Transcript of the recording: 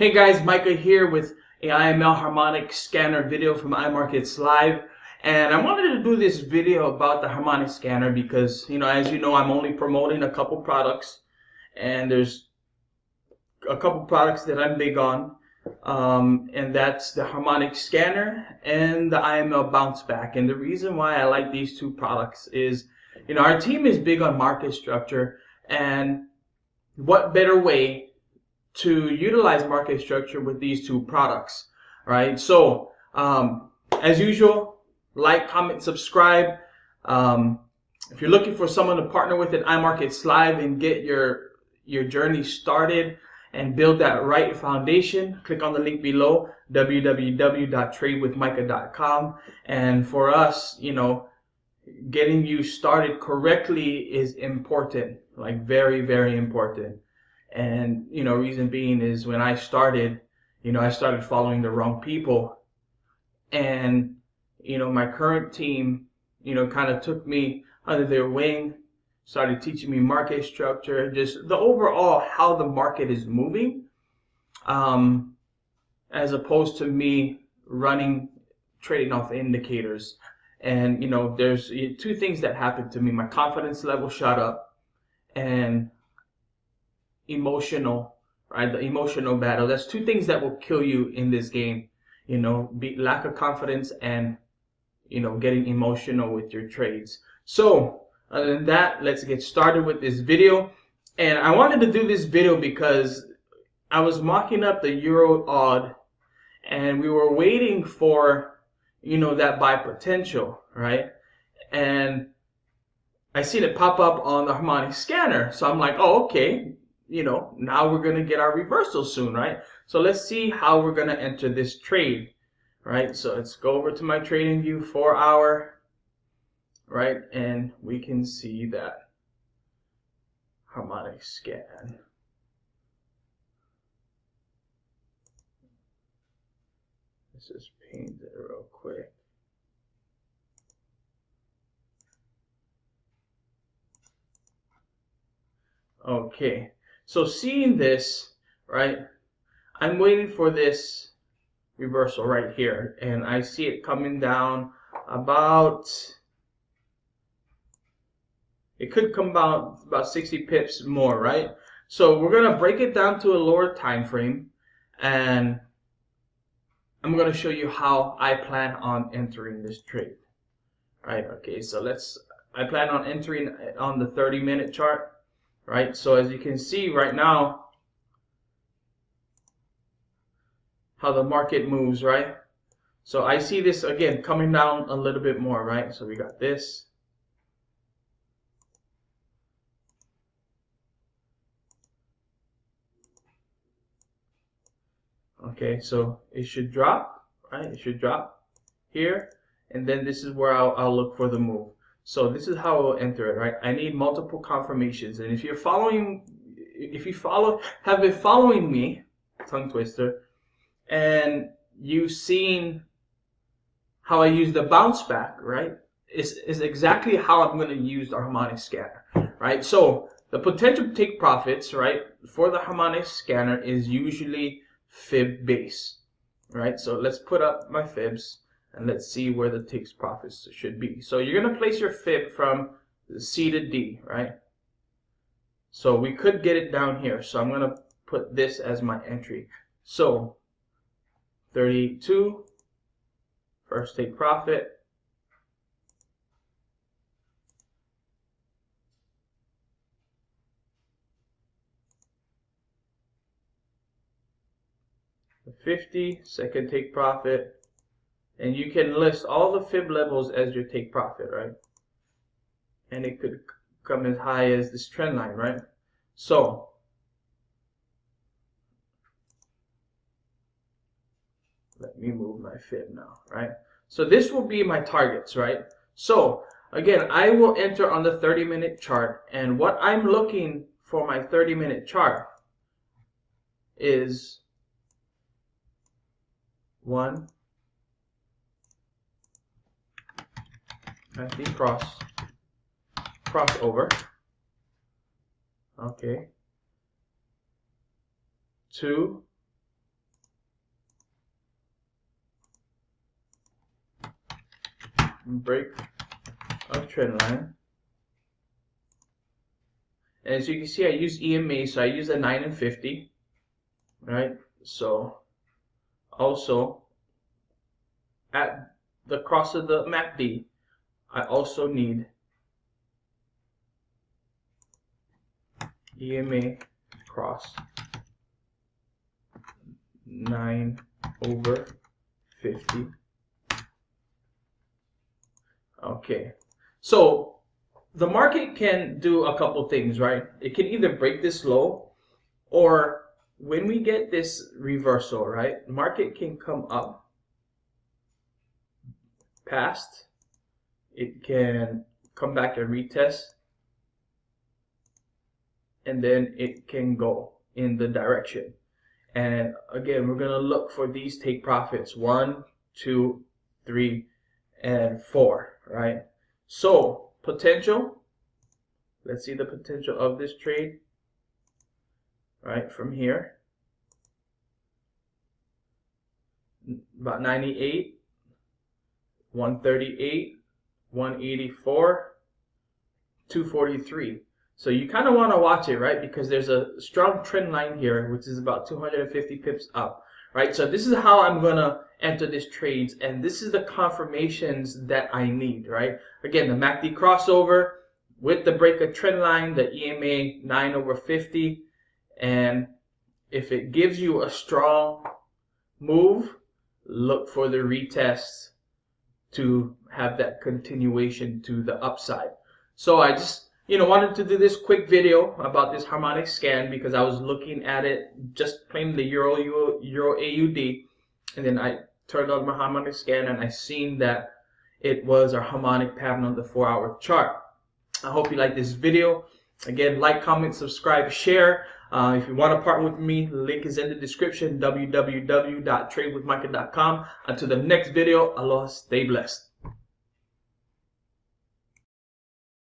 Hey guys, Micah here with a IML Harmonic scanner video from Imarketslive, and I wanted to do this video about the Harmonic scanner because, as you know, I'm only promoting a couple products, and there's a couple products that I'm big on, and that's the Harmonic scanner and the IML Bounce Back. And the reason why I like these two products is, our team is big on market structure, and what better way to utilize market structure with these two products, right? So as usual, like, comment, subscribe. If you're looking for someone to partner with at Imarketslive and get your journey started and build that right foundation, click on the link below, www.tradewithmicah.com. And for us, getting you started correctly is important, like very, very important. And, reason being is when I started, I started following the wrong people. And, my current team, kind of took me under their wing, started teaching me market structure, just the overall how the market is moving, as opposed to me trading off indicators. And, there's two things that happened to me. My confidence level shot up, and emotional, right? The emotional battle. That's two things that will kill you in this game. Lack of confidence and, getting emotional with your trades. So other than that, let's get started with this video. And I wanted to do this video because I was mocking up the EurAud, and we were waiting for, that buy potential, right? And I seen it pop up on the Harmonic scanner. So I'm like, oh, okay. Now we're going to get our reversal soon, right? So let's see how we're going to enter this trade, right? So let's go over to my trading view, 4 hour, right? And we can see that Harmonic scan. Let's just paint it real quick. Okay. So seeing this, right, I'm waiting for this reversal right here, and I see it coming down it could come down about 60 pips more, right? So we're going to break it down to a lower time frame, and I'm going to show you how I plan on entering this trade, right? Okay, so I plan on entering on the 30-minute chart, right? So as you can see right now, how the market moves, right? So I see this again coming down a little bit more, right? So we got this. Okay, so it should drop, right? It should drop here, and then this is where I'll look for the move. So this is how I'll enter it, right? I need multiple confirmations, and if you have been following me, tongue twister, and you've seen how I use the bounce back, right? Is exactly how I'm going to use the Harmonic scanner, right? So the potential to take profits, right, for the Harmonic scanner is usually fib base, right? So let's put up my fibs and let's see where the takes profits should be. So you're going to place your fib from C to D, right? So we could get it down here. So I'm going to put this as my entry. So 32, first take profit. The 50, second take profit. And you can list all the fib levels as your take profit, right? And it could come as high as this trend line, right? So let me move my fib now, right? So this will be my targets, right? So again, I will enter on the 30-minute chart, and what I'm looking for my 30-minute chart is one, I think crossover. Okay. 2, break of trend line. And as you can see, I use EMA, so I use a 9 and 50, right? So also at the cross of the MACD, I also need EMA cross 9/50. Okay, so the market can do a couple things, right? It can either break this low, or when we get this reversal, right, market can come up past, it can come back and retest, and then it can go in the direction. And again, we're going to look for these take profits 1, 2, 3, and 4, right? So potential, let's see the potential of this trade, right, from here, about 98, 138, 184, 243. So you kind of want to watch it, right? Because there's a strong trend line here, which is about 250 pips up, right? So this is how I'm going to enter these trades, and this is the confirmations that I need, right? Again, the MACD crossover with the break of trend line, the EMA 9/50, and if it gives you a strong move, look for the retest to have that continuation to the upside. So I just wanted to do this quick video about this harmonic scan because I was looking at it just plain the Euro AUD, and then I turned on my harmonic scan and I seen that it was a harmonic pattern on the 4-hour chart. I hope you like this video. Again, like, comment, subscribe, share. If you want to partner with me, the link is in the description, www.tradewithmicah.com. Until the next video, aloha, stay blessed.